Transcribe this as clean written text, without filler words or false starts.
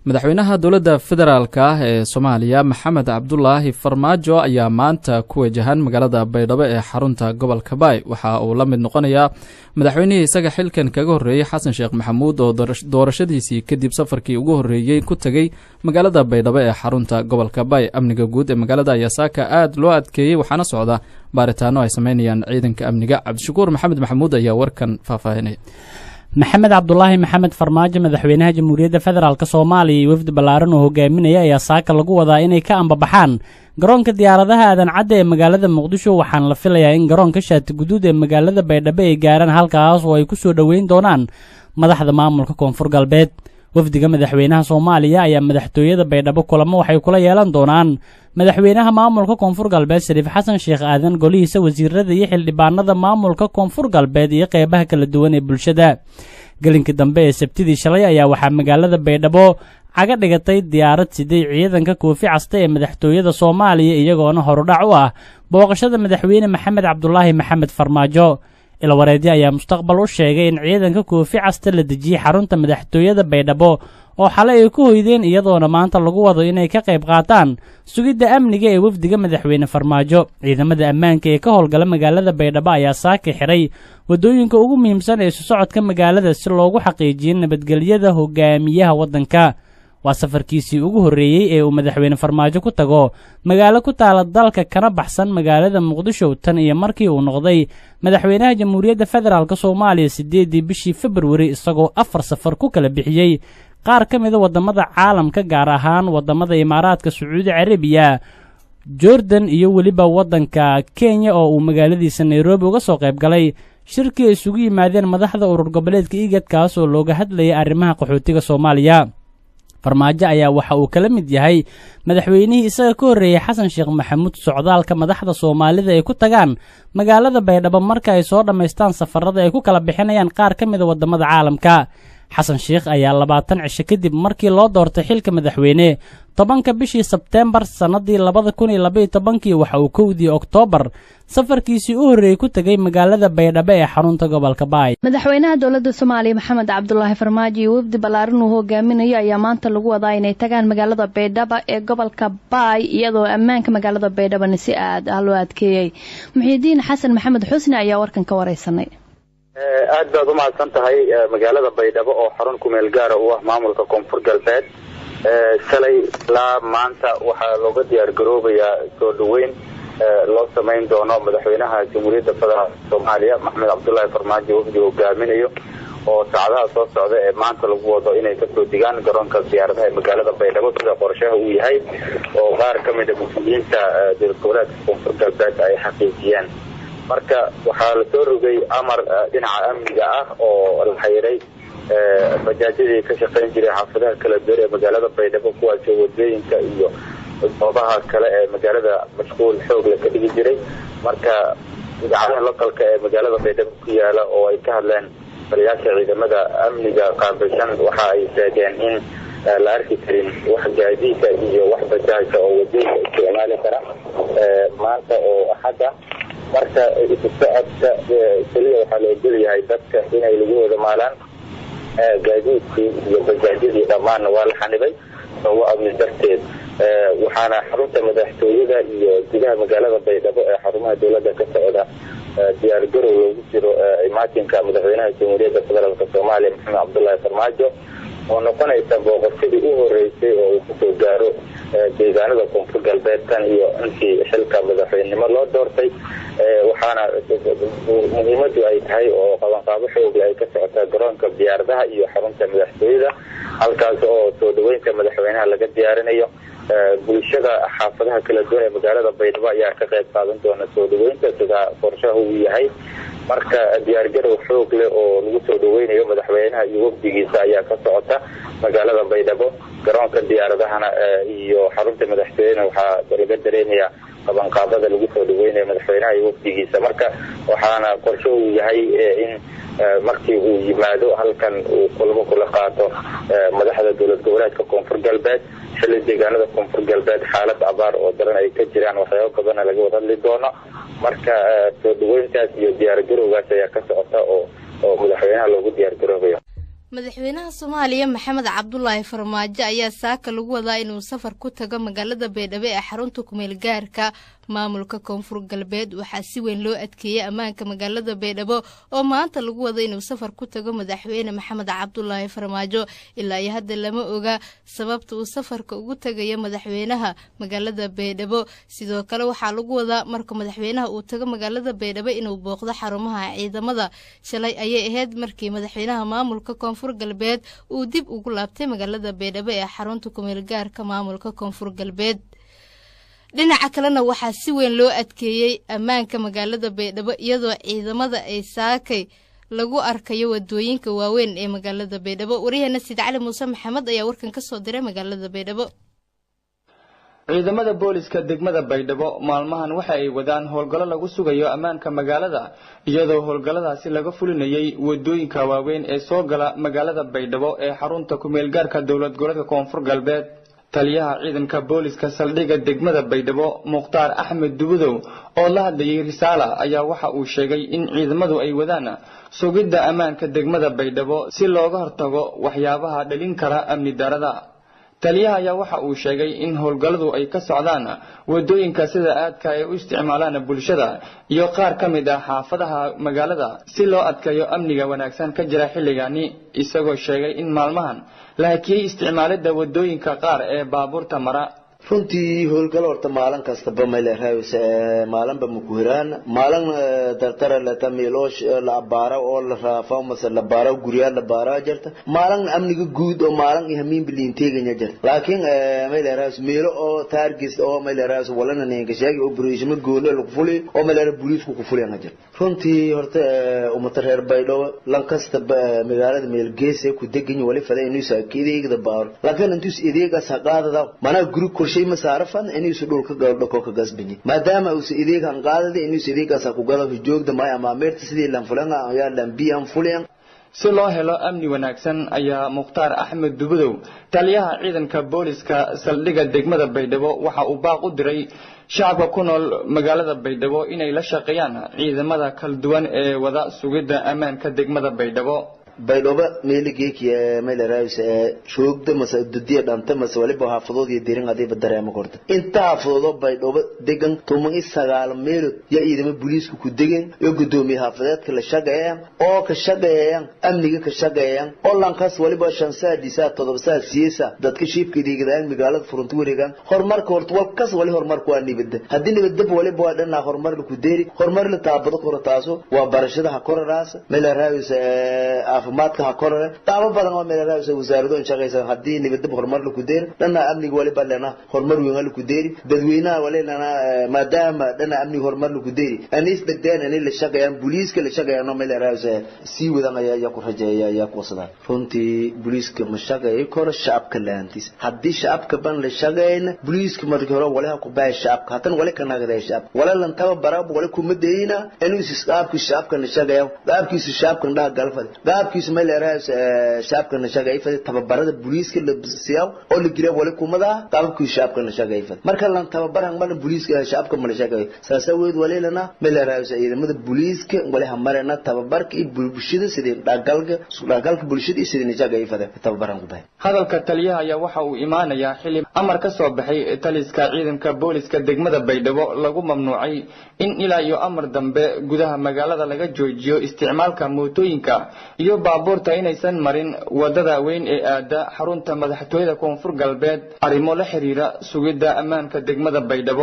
madaxweynaha dowladda federaalka ah ee Soomaaliya Maxamed Cabdullaahi Farmaajo ayaa maanta ku wajahan magaalada Baydhabo ee xarunta gobolka Baay waxa uu la mid noqonayaa madaxweynihii isaga xilkan kaga horeeyay Xasan Sheekh Maxamuud oo doorashadiisii kadib safarkii ugu horeeyay ku tagay magaalada Baydhabo ee xarunta gobolka Baay amniga guud ee magaalada ayaa saaka aad loo adkeeyay waxaana socda baaritaano ay sameynayaan ciidanka amniga Cabdishakuur Maxamed Maxamuud ayaa warkan faahfaahinay maxamed cabdulaahi maxamed farmaajo madaxweynaha jamhuuriyadda federaalk Soomaaliya iyo wafdi ballaaran oo hogaaminaya ayaa saaka lagu wadaa inay ka ambabaxaan garoonka diyaaradaha aadan cadde ee magaalada Muqdisho waxaana la filayaa in garoonka Shaati Guduud ee magaalada Baydhabo ay gaaraan halkaas oo ay ku soo dhaweyn doonaan madaxda maamulka Koonfur Galbeed wafdiga madaxweynaha Soomaaliya ayaa madaxtooyada Baydhabo kulamo waxay kula yeelan doonaan madaxweynaha maamulka Koonfur Galbeed Shariif Xasan Sheekh Aadan golihiisa wasiirada iyo xildhibaanada maamulka Koonfur Galbeed iyo qaybaha kala duwan ee bulshada galinka dambe ee Sabtidii shalay ayaa waxa magaalada Baydhabo caga dhigatay diyaarad sidii ciidanka koofi casta ee madaxtooyada Soomaaliya iyagoona horudhac u ah booqashada madaxweyne Maxamed Cabdullaahi Maxamed Farmaajo ila wareedii ayaa mustaqbal u sheegay in ciidanka koofi casta la dejiyay xarunta madaxtooyada Baydhabo oo xalay ay ku hoydeen iyadoona maanta lagu wado inay ka qayb qaataan sugidda amniga ee wafdiga madaxweyne Farmaajo ciidamada ammaanka ee ka howlgala magaalada Baydhabo ayaa saaka xiray wadooyinka ugu muhiimsan ee socodka magaalada si loogu xaqiijiyo nabadgelyada hogaamiyaha waddanka waa safarkiisii ugu horeeyay ee uu madaxweyne Farmaajo ku tago magaalo ku taala dalka kana baxsan magaalada Muqdisho tan iyo markii uu noqday madaxweynaha jamhuuriyadda federaalk Soomaaliya 8 bishii February isagoo 4 safar ku kala bixiyay qaar ka mid ah wadamada caalamka gaar ahaan wadamada Imaaraadka Sacuudi Carabiya Jordan iyo waliba wadanka Kenya oo uu magaaladiisa Nairobi uga soo qayb galay shirkii ay isugu yimaadeen madaxda urur goboleedka IGAD kaas oo looga hadlayay arrimaha qaxootiga Soomaaliya Farmaajo ayaa waxa uu kala mid yahay madaxweynihii isaga ka horeeyay Xasan Sheekh Maxamuud socdaalka madaxda Soomaalida ay ku tagaan magaalada Baydhabo marka ay soo dhameystaan safarada ay ku kala bixinayaan qaar ka mid ah wadamada caalamka Xasan Sheekh ayaa 20 cisho kadib markii loo doortay xilka madaxweyne 10 bishii Sebtembar sanadii 2012 waxa uu 1 Oktoobar safarkiisii u horeeyay ku tagay magaalada Baydhabo ee xarunta gobolka Baay madaxweynaha dowladda Soomaaliya Maxamed Cabdullaahi Farmaajo iyo wafdi ballaaran uu hogaaminayo ayaa maanta lagu wadaa inay tagaan magaalada Baydhabo ee gobolka Baay iyadoo ammaanka magaalada Baydhabo si aad loo adkeeyay Muxiidiin Xasan Maxamed Xusni ayaa warkan ka wareysanay aad baad u mahadsan tahay magaalada Baydhabo oo xarun ku meel gaar ah maamulka Koonfur Galbeed shalay la maanta waxa looga diyaar garoobayaa soo dhaweyn loo sameyn doono madaxweynaha jamhuuriyadda federaalk Soomaaliya Maxamed Cabdullaahi Farmaajo wafdi hogaaminayo oo saacadaha soo socda ee maanta lagu wado inay ka soo digaan garoonka diyaaradaha ee magaalada Baydhabo sida qorshaha uu yahay oo qaar ka mid ah mas'uuliyiinta dowlad goboleedka Koonfur Galbeed ay xaqiijiyeen marka waxaa la soo rogay amar dhinaca amniga ah oo la xiriiray bajaajyadii ka shaqeyn jiray xaafadaha kala duwan ee magaalada Baydhabo kuwaas oo wadooyinka iyo goobaha kale ee magaalada mashquul xoog leh ka dhigi jiray marka idaacadaha localka ee magaalada Baydhabo ku yaala oo ay ka hadleen bariyaasha ciidamada amniga qaabilsan waxa ay sheegeen in la arki karin wax gaadiidka iyo wax bajaajka oo wadooyinka isticmaali kara maanta oo axada marka isticmaalka kaliya waxa loo ogolyahay dadka inay lagu wada maalaan gaadiidkii iyo bajaajyadii dhammaan waa la xanibay oo amni darteed waxaana xarunta madaxtooyada iyo gudaha magaalada Baydhabo ee xarumaha dowladda ka socda diyaar garow loogu jiro imaatinka madaxweynaha jamhuuriyadda federaalk Soomaaliya Maxamed Cabdullaahi Farmaajo oo noqonaysa booqashadii u horeysay oo uu ku soo gaaro deegaanada Koonfur Galbeed tan iyo intii xilka madaxweynenimo loo doortay waxaana muhiimadu ay tahay oo qabanqaabo xoog leh ay ka socotaa garoonka diyaaradaha iyo xarunta madaxtooyada halkaas oo soo dhaweynta madaxweynaha laga diyaarinayo bulshada xaafadaha kala duwan ee magaalada Baydhabo ayaa ka qayb qaadan doona soo dhaweynta sida qorshaha uu yahay marka diyaar garow xoog leh oo lagu soo dhaweynayo madaxweynaha iyo wafdigiisa ayaa ka socota magaalada Baydhabo garoonka diyaaradahana iyo xarunta madaxtooyada waxaa laga dareemayaa qabanqaabada lagu soo dhaweynayo madaxweynaha iyo wafdigiisa marka waxaana qorsho uu yahay in markii uu yimaado halkan uu kulamo kula qaato madaxda dowlad goboleedka Koonfur Galbeed xilli deegaanada Koonfur Galbeed xaalad abaar oo daran ay ka jiraan waxyaabo badan laga wada hadli doono marka soo dhaweyntaas iyo diyaar garowgaas ayaa ka socota oo madaxweynaha loogu diyaar garoobayo madaxweynaha Soomaaliya Maxamed Cabdullaahi Farmaajo ayaa saaka lagu wadaa inuu safar ku tago magaalada Baydhabo ee xarunta kumeel gaarka maamulka Koonfur Galbeed waxaa si weyn loo adkeeyay ammaanka magaalada Baydhabo oo maanta lagu wado inuu safar ku tago madaxweyne Maxamed Cabdullaahi Farmaajo ilaa iyo hadda lama oga sababta uu safarka ugu tagayo madaxweynaha magaalada Baydhabo sidoo kale waxaa lagu wadaa marka madaxweynaha uu tago magaalada Baydhabo inuu booqdo xarumaha ciidamada shalay ayay ahayd markii madaxweynaha maamulka Koonfur Galbeed uu dib ugu laabtay magaalada Baydhabo ee xarunta kumeel gaarka maamulka Koonfur Galbeed dhinaca kalena waxaa si weyn loo adkeeyay ammaanka magaalada Baydhabo iyadoo ciidamada ay saakay lagu arkayo wadooyinka waaweyn ee magaalada Baydhabo wariyahana Sid Cali Muuse Maxamed ayaa warkan ka soo diray magaalada Baydhabo ciidamada booliska degmada Baydhabo maalmahan waxa ay wadaan howlgallo lagu sugayo ammaanka magaalada iyadoo howlgalladaasi laga fulinayay wadooyinka waaweyn ee soo gala magaalada Baydhabo ee xarunta kumeel gaarka dawlad goboleedka Koonfur Galbeed taliyaha ciidanka booliska saldhigga degmada Baydhabo Mukhtaar Axmed Dubudow oo la hadlayay Risaala ayaa waxa uu sheegay in ciidamadu ay wadaan sugidda ammaanka degmada Baydhabo si looga hortago waxyaabaha dhalin kara amni darada taliyaha ayaa waxa uu sheegay in howlgalladu ay ka socdaan wadooyinka sida aadka ay u isticmaalaan bulshada iyo qaar ka mid ah xaafadaha magaalada si loo adkeeyo amniga wanaagsan ka jira xilligani isagoo sheegay in maalmahan la hakiyay isticmaalada wadooyinka qaar ee baabuurta mara runtii howlgal horta maalin kastaba meel raayis maalinba mukuhiraan maalin dartara la tamiiloosh la abaara oo la raafo mase la baaro guriga la baara jirta maalin amniga guud oo maalin ihmiin biliin teeganya jirta laakiin meel raayis meelo oo targis oo meel raayis walana ninka sheegay operation gool la fuli oo meel booliisku ku fuliyana jirta runtii horta umata reer Baydhabo lan kastaba magaalada meel gees ku degan wali faday inuu saakideeyda baar laakiin intuu ideega saqaadada mana group shay masaarafan inuu soo dhulka gabdho ka gasbini maadaama uu ideegan qaadaday inuu ideegaas ku galo joogda ma ama meerta sidii lan fulana ayaa lan biyan fuliyan si loo helo amni wanaagsan ayaa Mukhtaar Axmed Dubudow taliyaha ciidanka booliska saldhigga degmada Baydhabo waxa uu baaq u diray shacabka ku nool magaalada Baydhabo inay la shaqeeyaan ciidamada kala duwan ee wada sugidda ammaanka degmada Baydhabo Baydhabo meeligeekiya meel raayis shoogda mas'uudiyadda dhanta mas'uuliyadda xaafadood iyo dirin adiba dareemo korta inta xaafadood Baydhabo degan 19 meel ya ciidamada booliisku ku degan iyo gudoomiye xaafadeedka la shaqeeyaan oo ka shaqeeyaan amniga ka shaqeeyaan oo lankaas waliba 5 saadisa 7 saadisa dadka shifka deegaanka magaalada furunta wareegan horumarka horta walkas wali horumarku waa nibada hadii nibada waliba waa dhanna horumar ku deeri horumar la taabado kortaaso waa barashada ha koraraas meel raayis caafimaadka ha korore taabo badan oo meel raayis wasaaradda shaqeysan hadii nibada horumar la ku deeri dhanna amniga waliba lana horumar weyn la ku deeri dadweynaha walina maadaama dhanna amniga horumar la ku deeri anis degdeen in la shaqeeyaan booliiska la shaqeeyaan meel raayis si wadan ayaa ku rajeeyaa ku wasada runtii booliiska ma shaqeeyo kor shacabka laantis hadii shacabka ban la shaqeeyna booliiska markii hore walaha ku baa shacabka hatan wala kana gaday shacab wala lan taba barab wala ku madeeyna inuu shacabka la shaqeeyo qaabkiisa shacabka dhaa galfad qaabkiisa meel raayis shacabka la shaqeeyo tababarada booliiska la siyaw oo la giriyo wala kumada qaabkiisa shacabka la shaqeeyo marka lan tababaran mal booliiska shacabka ma la shaqeeyo saasaweed waleelana meel raayis ciidamada booliiska wala hamarana tababarka iyo bulshada sidii dhagalka bulshada iyo sidii shaqeeyo tababaran ku baa hadalka taliyaha ayaa waxa uu imaanayaa xilli amar ka soo baxay taliska ciidanka booliska degmada Baydhabo lagu mamnuucay in ilaa iyo amar dambe gudaha magaalada laga joojiyo isticmaalka mootooyinka iyo baabuurta inaysan marin wadada weyn ee aada xarunta madaxtooyada Koonfur Galbeed arrimo la xiriira sugidda ammaanka degmada Baydhabo